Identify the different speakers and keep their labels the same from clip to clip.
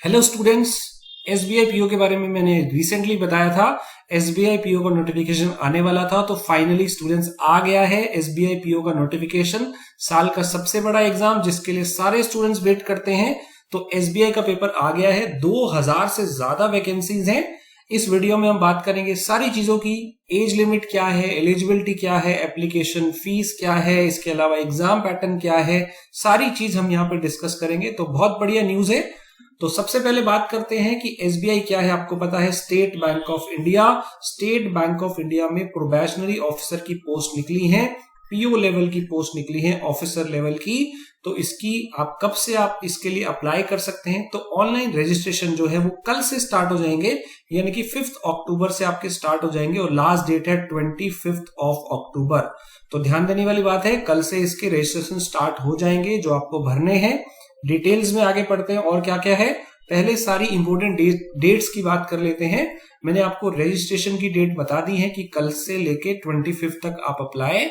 Speaker 1: Hello students, SBI PO के बारे में मैंने रिसेंटली बताया था। एसबीआई पीओ का नोटिफिकेशन आने वाला था, तो फाइनली स्टूडेंट्स आ गया है एसबीआई पीओ का नोटिफिकेशन। साल का सबसे बड़ा एग्जाम जिसके लिए सारे स्टूडेंट्स वेट करते हैं, तो एसबीआई का पेपर आ गया है। 2000 से ज्यादा वैकेंसीज हैं। इस वीडियो में हम बात करेंगे सारी चीजों की। एज लिमिट क्या है, एलिजिबिलिटी क्या है, एप्लीकेशन फीस क्या है, इसके अलावा एग्जाम पैटर्न क्या है, सारी चीज हम यहाँ पे डिस्कस करेंगे। तो बहुत बढ़िया न्यूज है। तो सबसे पहले बात करते हैं कि एसबीआई क्या है। आपको पता है, state bank of India. State bank of India में प्रोबेशनरी ऑफिसर की पोस्ट निकली है, पीओ लेवल की पोस्ट निकली है, ऑफिसर लेवल की। तो इसकी आप कब से आप इसके लिए अप्लाई कर सकते हैं, तो ऑनलाइन रजिस्ट्रेशन जो है वो कल से स्टार्ट हो जाएंगे, यानी कि 5 अक्टूबर से आपके स्टार्ट हो जाएंगे और लास्ट डेट है 25 अक्टूबर। तो ध्यान देने वाली बात है, कल से इसके रजिस्ट्रेशन स्टार्ट हो जाएंगे जो आपको भरने हैं। डिटेल्स में आगे पढ़ते हैं और क्या क्या है। पहले सारी इंपॉर्टेंट डेट्स की बात कर लेते हैं। मैंने आपको रजिस्ट्रेशन की डेट बता दी है कि कल से लेके 25 तक आप अप्लाई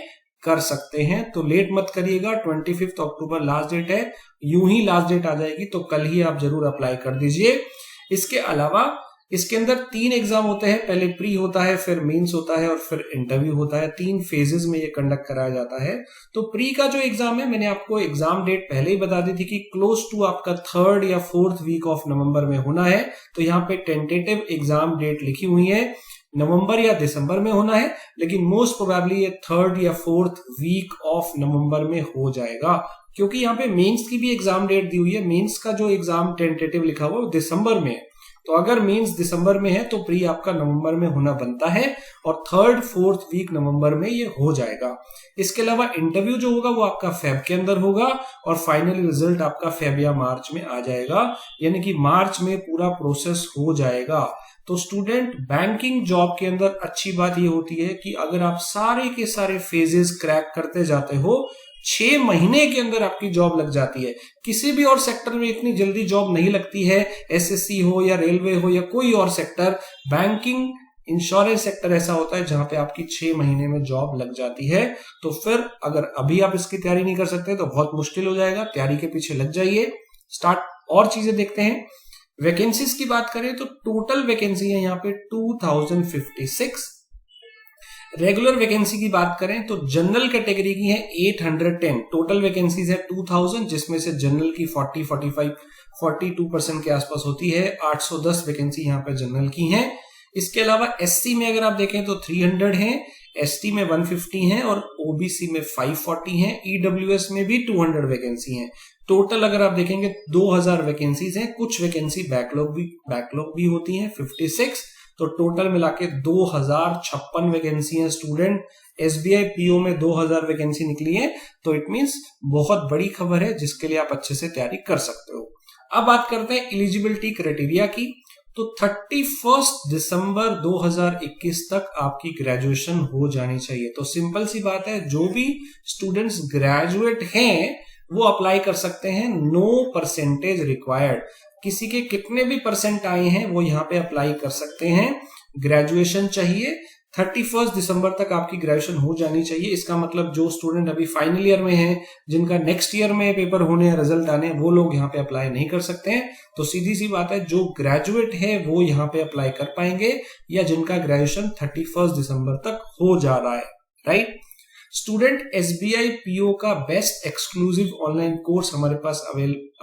Speaker 1: कर सकते हैं। तो लेट मत करिएगा, 25 अक्टूबर लास्ट डेट है। यूं ही लास्ट डेट आ जाएगी तो कल ही आप जरूर अप्लाई कर दीजिए। इसके अलावा इसके अंदर 3 एग्जाम होते हैं। पहले प्री होता है, फिर मेंस होता है और फिर इंटरव्यू होता है। 3 फेजेस में ये कंडक्ट कराया जाता है। तो प्री का जो एग्जाम है, मैंने आपको एग्जाम डेट पहले ही बता दी थी कि क्लोज टू आपका 3rd या 4th वीक ऑफ नवंबर में होना है। तो यहाँ पे टेंटेटिव एग्जाम डेट लिखी हुई है, नवंबर या दिसंबर में होना है, लेकिन मोस्ट प्रोबेबली ये 3rd या 4th वीक ऑफ नवंबर में हो जाएगा, क्योंकि यहाँ पे मेंस की भी एग्जाम डेट दी हुई है। मेंस का जो एग्जाम टेंटेटिव लिखा हुआ है वो दिसंबर में है। तो अगर मेंस दिसंबर में है तो प्री आपका नवंबर में होना बनता है और 3rd 4th वीक नवंबर में ये हो जाएगा। इसके अलावा इंटरव्यू जो होगा वो आपका फेब के अंदर होगा और फाइनल रिजल्ट आपका फेब या मार्च में आ जाएगा, यानी कि मार्च में पूरा प्रोसेस हो जाएगा। तो स्टूडेंट, बैंकिंग जॉब के अंदर अच्छी बात ये होती है कि अगर आप सारे के सारे फेजेस क्रैक करते जाते हो, 6 महीने के अंदर आपकी जॉब लग जाती है। किसी भी और सेक्टर में इतनी जल्दी जॉब नहीं लगती है, एसएससी हो या रेलवे हो या कोई और सेक्टर। बैंकिंग, इंश्योरेंस सेक्टर ऐसा होता है जहां पे आपकी 6 महीने में जॉब लग जाती है। तो फिर अगर अभी आप इसकी तैयारी नहीं कर सकते तो बहुत मुश्किल हो जाएगा। तैयारी के पीछे लग जाइए। स्टार्ट और चीजें देखते हैं। वैकेंसीज की बात करें तो टोटल वैकेंसी है यहाँ पे 2056। रेगुलर वैकेंसी की बात करें तो जनरल कैटेगरी की है 810। टोटल वैकेंसीज है 2000, जिसमें से जनरल की 42% के आसपास होती है। 810 वैकेंसी यहाँ पे जनरल की हैं। इसके अलावा एससी में अगर आप देखें तो 300 हैं, एसटी में 150 हैं और ओबीसी में 540 हैं। ईडब्ल्यूएस में भी 200 वैकेंसी हैं। टोटल अगर आप देखेंगे 2000 वैकेंसीज हैं। कुछ वैकेंसी बैकलॉग भी होती हैं 56। तो टोटल मिला के 2056 वैकेंसी है स्टूडेंट। एसबीआई पीओ में 2000 वैकेंसी निकली है, तो इट मींस बहुत बड़ी खबर है जिसके लिए आप अच्छे से तैयारी कर सकते हो। अब बात करते हैं एलिजिबिलिटी क्राइटेरिया की। तो 31 दिसंबर 2021 तक आपकी ग्रेजुएशन हो जानी चाहिए। तो सिंपल सी बात है, जो भी स्टूडेंट्स ग्रेजुएट हैं वो अप्लाई कर सकते हैं। No percentage required. किसी के कितने भी परसेंट आए हैं वो यहाँ पे अप्लाई कर सकते हैं। ग्रेजुएशन चाहिए, 31 दिसंबर तक आपकी ग्रेजुएशन हो जानी चाहिए। इसका मतलब जो स्टूडेंट अभी फाइनल ईयर में हैं, जिनका नेक्स्ट ईयर में पेपर होने या रिजल्ट आने, वो लोग यहाँ पे अप्लाई नहीं कर सकते हैं। तो सीधी सी बात है, जो ग्रेजुएट है वो यहाँ पे अप्लाई कर पाएंगे, या जिनका ग्रेजुएशन 31 दिसंबर तक हो जा रहा है, राइट। स्टूडेंट, एसबीआई पीओ का बेस्ट एक्सक्लूसिव ऑनलाइन कोर्स हमारे पास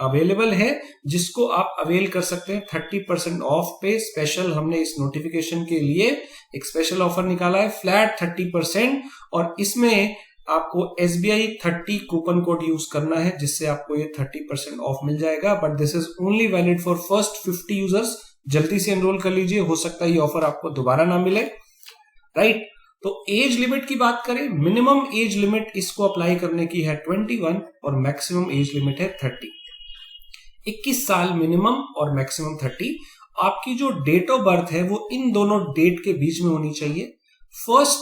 Speaker 1: अवेलेबल है, जिसको आप अवेल कर सकते हैं 30% ऑफ पे। स्पेशल हमने इस नोटिफिकेशन के लिए एक स्पेशल ऑफर निकाला है, फ्लैट 30%, और इसमें आपको SBI 30 कूपन कोड यूज करना है, जिससे आपको ये 30% ऑफ मिल जाएगा। But this is only valid for first 50 users. जल्दी से एनरोल कर लीजिए, हो सकता है ये ऑफर आपको दोबारा ना मिले, राइट। तो एज लिमिट की बात करें, मिनिमम एज लिमिट इसको अप्लाई करने की है 21 और मैक्सिमम एज लिमिट है 30। 21 साल मिनिमम और मैक्सिमम 30। आपकी जो डेट ऑफ बर्थ है वो इन दोनों डेट के बीच में होनी चाहिए। 2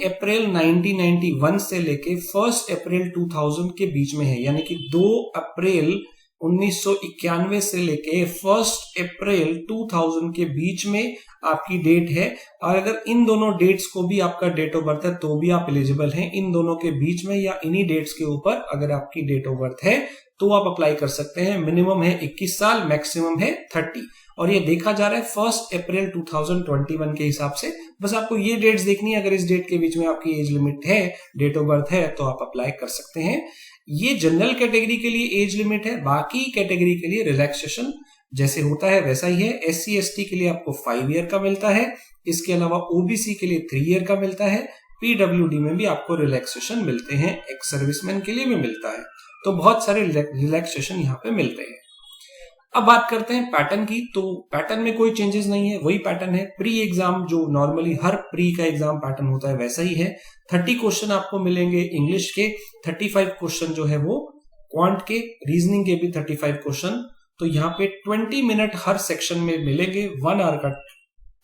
Speaker 1: अप्रैल 1991 से लेके 1 अप्रैल 2000 के बीच में है, यानी कि 2 अप्रैल 1991 से लेके 1 अप्रैल 2000 के बीच में आपकी डेट है। और अगर इन दोनों डेट्स को भी आपका डेट ऑफ बर्थ है तो भी आप एलिजिबल हैं। इन दोनों के बीच में या इन्हीं डेट्स के ऊपर अगर आपकी डेट ऑफ बर्थ है तो आप अप्लाई कर सकते हैं। मिनिमम है 21 साल, मैक्सिमम है 30, और ये देखा जा रहा है 1 अप्रैल 2021 के हिसाब से। बस आपको ये डेट्स देखनी है, अगर इस डेट के बीच में आपकी एज लिमिट है, डेट ऑफ बर्थ है, तो आप अप्लाई कर सकते हैं। ये जनरल कैटेगरी के लिए एज लिमिट है, बाकी कैटेगरी के लिए रिलैक्सेशन जैसे होता है वैसा ही है। SC ST के लिए आपको 5 ईयर का मिलता है, इसके अलावा OBC के लिए 3 ईयर का मिलता है। PWD में भी आपको रिलैक्सेशन मिलते हैं, एक्स सर्विसमैन के लिए भी मिलता है। तो बहुत सारे रिलैक्सेशन यहाँ पे मिलते हैं। अब बात करते हैं पैटर्न की। तो पैटर्न में कोई चेंजेस नहीं है, वही पैटर्न है। प्री एग्जाम जो नॉर्मली हर प्री का एग्जाम पैटर्न होता है वैसा ही है। 30 क्वेश्चन आपको मिलेंगे इंग्लिश के, 35 क्वेश्चन जो है वो क्वांट के, रीजनिंग के भी 35 क्वेश्चन। तो यहाँ पे 20 मिनट हर सेक्शन में मिलेंगे, 1 आवर का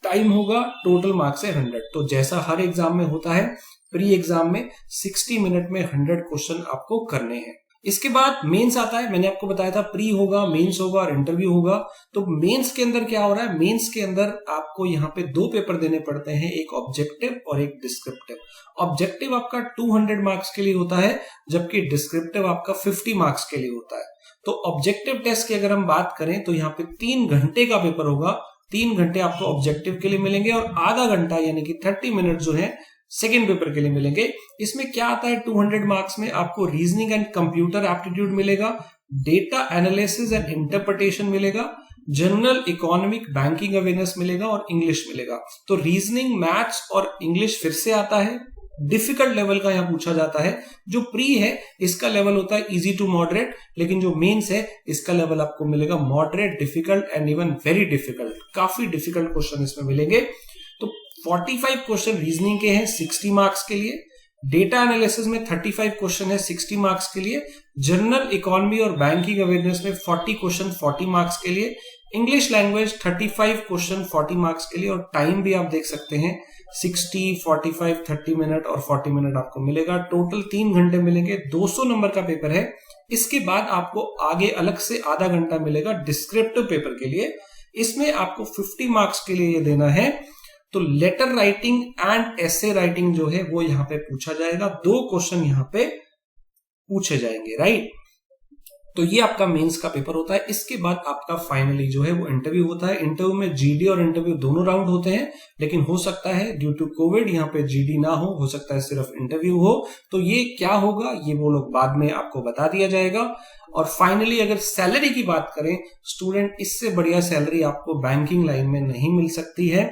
Speaker 1: टाइम होगा, टोटल मार्क्स है 100। तो जैसा हर एग्जाम में होता है, प्री एग्जाम में 60 मिनट में 100 क्वेश्चन आपको करने हैं। इसके बाद मेंस आता है। मैंने आपको बताया था प्री होगा, मेंस होगा और इंटरव्यू होगा। तो मेंस के अंदर क्या हो रहा है, मेंस के अंदर आपको यहाँ पे 2 पेपर देने पड़ते हैं, एक ऑब्जेक्टिव और एक डिस्क्रिप्टिव। ऑब्जेक्टिव आपका 200 मार्क्स के लिए होता है, जबकि डिस्क्रिप्टिव आपका 50 मार्क्स के लिए होता है। तो ऑब्जेक्टिव टेस्ट की अगर हम बात करें तो यहाँ पे 3 घंटे का पेपर होगा। 3 घंटे आपको ऑब्जेक्टिव के लिए मिलेंगे और आधा घंटा यानी कि 30 मिनट जो है सेकेंड पेपर के लिए मिलेंगे। इसमें क्या आता है, 200 मार्क्स में आपको रीजनिंग एंड कंप्यूटर एप्टीट्यूड मिलेगा, डेटा एनालिसिस एंड इंटरप्रिटेशन मिलेगा, जनरल इकोनॉमिक बैंकिंग अवेयरनेस मिलेगा और इंग्लिश मिलेगा। तो रीजनिंग, मैथ्स और इंग्लिश फिर से आता है, डिफिकल्ट लेवल का यहां पूछा जाता है। जो प्री है इसका लेवल होता है इजी टू मॉडरेट, लेकिन जो मेंस है इसका लेवल आपको मिलेगा moderate, difficult and even very difficult. काफी डिफिकल्ट क्वेश्चन इसमें मिलेंगे। तो 45 क्वेश्चन रीजनिंग के हैं 60 मार्क्स के लिए, डेटा एनालिसिस में 35 क्वेश्चन है 60 मार्क्स के लिए, जनरल इकोनॉमी और बैंकिंग अवेयरनेस में 40 क्वेश्चन 40 मार्क्स के लिए, इंग्लिश लैंग्वेज 35 क्वेश्चन 40 मार्क्स के लिए। और टाइम भी आप देख सकते हैं 60, 45, 30 मिनट और 40 मिनट आपको मिलेगा। टोटल 3 घंटे मिलेंगे, 200 नंबर का पेपर है। इसके बाद आपको आगे अलग से आधा घंटा मिलेगा डिस्क्रिप्टिव पेपर के लिए। इसमें आपको 50 मार्क्स के लिए ये देना है। तो letter writing and essay writing जो है वो यहाँ पे पूछा जाएगा, 2 क्वेश्चन यहाँ पे पूछे जाएंगे, राइट। तो ये आपका मेंस का पेपर होता है। इसके बाद आपका फाइनली जो है वो इंटरव्यू होता है। इंटरव्यू में जीडी और इंटरव्यू दोनों राउंड होते हैं, लेकिन हो सकता है ड्यू टू कोविड यहाँ पे जीडी ना हो सकता है सिर्फ इंटरव्यू हो। तो ये क्या होगा ये वो लोग बाद में आपको बता दिया जाएगा। और फाइनली अगर सैलरी की बात करें, स्टूडेंट इससे बढ़िया सैलरी आपको बैंकिंग लाइन में नहीं मिल सकती है।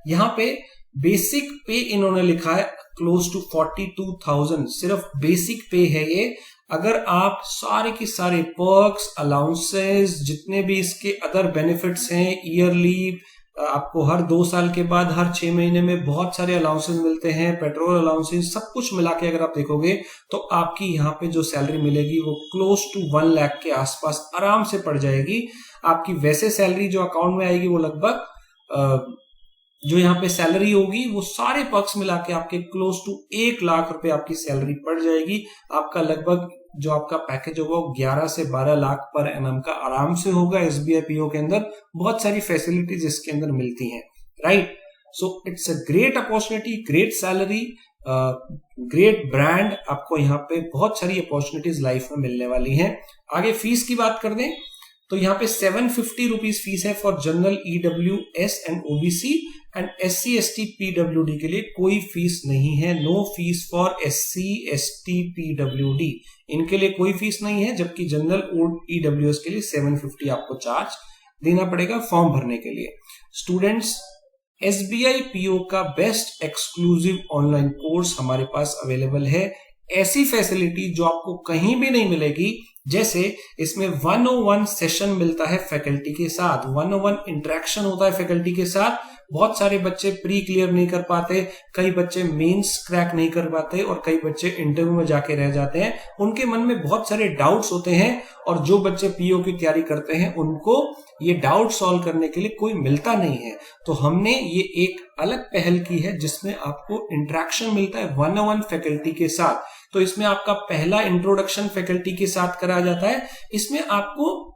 Speaker 1: यहाँ पे बेसिक पे इन्होंने लिखा है क्लोज टू 42,000, सिर्फ बेसिक पे है ये। अगर आप सारे के सारे पर्क्स, अलाउंसेस, जितने भी इसके अदर बेनिफिट्स हैं, ईयरली आपको हर 2 साल के बाद हर 6 महीने में बहुत सारे अलाउंसेस मिलते हैं, पेट्रोल अलाउंसेस, सब कुछ मिला के अगर आप देखोगे तो आपकी यहाँ पे जो सैलरी मिलेगी वो क्लोज टू 1 लाख के आसपास आराम से पड़ जाएगी। आपकी वैसे सैलरी जो अकाउंट में आएगी वो लगभग जो यहाँ पे सैलरी होगी वो सारे पक्ष मिला के आपके क्लोज टू 1 लाख रुपए आपकी सैलरी पड़ जाएगी। आपका लगभग जो आपका पैकेज होगा वो 11 से 12 लाख पर एनम का आराम से होगा। SBI PO के अंदर बहुत सारी फैसिलिटीज इसके अंदर मिलती हैं, right. So it's a great opportunity, great salary, great brand. आपको यहाँ पे बहुत सारी अपॉर्चुनिटीज लाइफ में मिलने वाली हैं। आगे फीस की बात कर दें तो यहाँ पे 750 रुपीज फीस है for general EWS and OBC and SC ST PWD के लिए कोई फीस नहीं है। No fees for SC ST PWD, इनके लिए कोई फीस नहीं है। जबकि जनरल EWS के लिए 750 आपको चार्ज देना पड़ेगा फॉर्म भरने के लिए। स्टूडेंट्स, SBI PO का बेस्ट एक्सक्लूसिव ऑनलाइन कोर्स हमारे पास अवेलेबल है। ऐसी फैसिलिटी जो आपको कहीं भी नहीं मिलेगी, जैसे इसमें 101 सेशन मिलता है फैकल्टी के साथ, 101 इंटरेक्शन होता है फैकल्टी के साथ। बहुत सारे बच्चे प्री क्लियर नहीं कर पाते, कई बच्चे मेंस क्रैक नहीं कर पाते और कई बच्चे इंटरव्यू में जाके रह जाते हैं। उनके मन में बहुत सारे डाउट्स होते हैं और जो बच्चे PO की तैयारी करते हैं उनको ये डाउट सॉल्व करने के लिए कोई मिलता नहीं है। तो हमने ये एक अलग पहल की है जिसमें आपको इंटरेक्शन मिलता है 101 फैकल्टी के साथ। तो इसमें आपका पहला इंट्रोडक्शन फैकल्टी के साथ कराया जाता है। इसमें आपको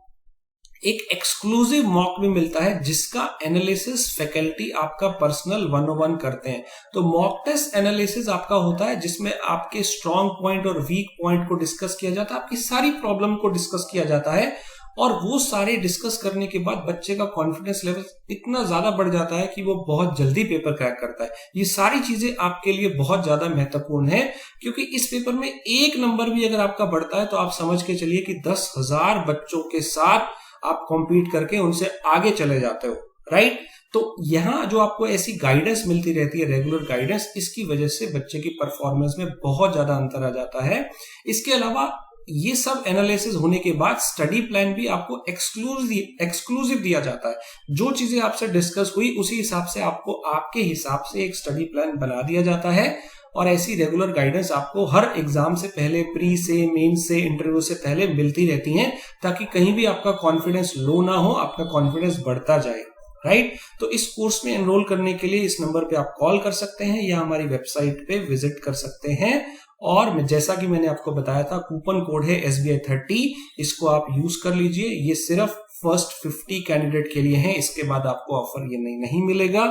Speaker 1: एक एक्सक्लूसिव मॉक भी मिलता है जिसका एनालिसिस फैकल्टी आपका पर्सनल 101 करते हैं। तो मॉक टेस्ट एनालिसिस आपका होता है जिसमें आपके स्ट्रॉन्ग पॉइंट और वीक पॉइंट को डिस्कस किया जाता है, आपकी सारी प्रॉब्लम को डिस्कस किया जाता है, और वो सारे डिस्कस करने के बाद बच्चे का कॉन्फिडेंस लेवल इतना ज्यादा बढ़ जाता है कि वो बहुत जल्दी पेपर क्रैक करता है। ये सारी चीजें आपके लिए बहुत ज्यादा महत्वपूर्ण है, क्योंकि इस पेपर में एक नंबर भी अगर आपका बढ़ता है तो आप समझ के चलिए कि 10,000 बच्चों के साथ आप कॉम्पीट करके उनसे आगे चले जाते हो, राइट। तो यहाँ जो आपको ऐसी गाइडेंस मिलती रहती है, रेगुलर गाइडेंस, इसकी वजह से बच्चे की परफॉर्मेंस में बहुत ज्यादा अंतर आ जाता है। इसके अलावा ये सब एनालिसिस होने के बाद स्टडी प्लान भी आपको एक्सक्लूसिव दिया जाता है। जो चीजें आपसे डिस्कस हुई उसी हिसाब से आपको आपके हिसाब से एक स्टडी प्लान बना दिया जाता है, और ऐसी रेगुलर गाइडेंस आपको हर एग्जाम से पहले, प्री से, मेन से, इंटरव्यू से पहले मिलती रहती हैं, ताकि कहीं भी आपका कॉन्फिडेंस लो ना हो, आपका कॉन्फिडेंस बढ़ता जाए, राइट। तो इस कोर्स में एनरोल करने के लिए इस नंबर पे आप कॉल कर सकते हैं या हमारी वेबसाइट पे विजिट कर सकते हैं। और जैसा कि मैंने आपको बताया था, कूपन कोड है SBI 30, इसको आप यूज कर लीजिए। ये सिर्फ फर्स्ट 50 कैंडिडेट के लिए है, इसके बाद आपको ऑफर ये नहीं मिलेगा।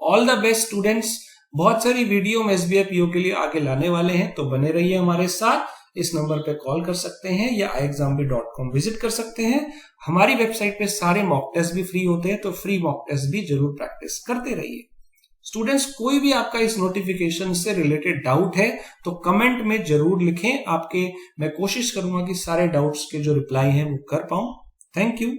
Speaker 1: All the best students. बहुत सारी वीडियो हम SBI PO के लिए आगे लाने वाले हैं, तो बने रहिए हमारे साथ। इस नंबर पे कॉल कर सकते हैं या iexambly.com विजिट कर सकते हैं। हमारी वेबसाइट पे सारे मॉक टेस्ट भी फ्री होते हैं, तो फ्री मॉक टेस्ट भी जरूर प्रैक्टिस करते रहिए। स्टूडेंट्स, कोई भी आपका इस नोटिफिकेशन से रिलेटेड डाउट है तो कमेंट में जरूर लिखें। मैं कोशिश करूंगा कि सारे डाउट्स के जो रिप्लाई हैं वो कर पाऊं। Thank you.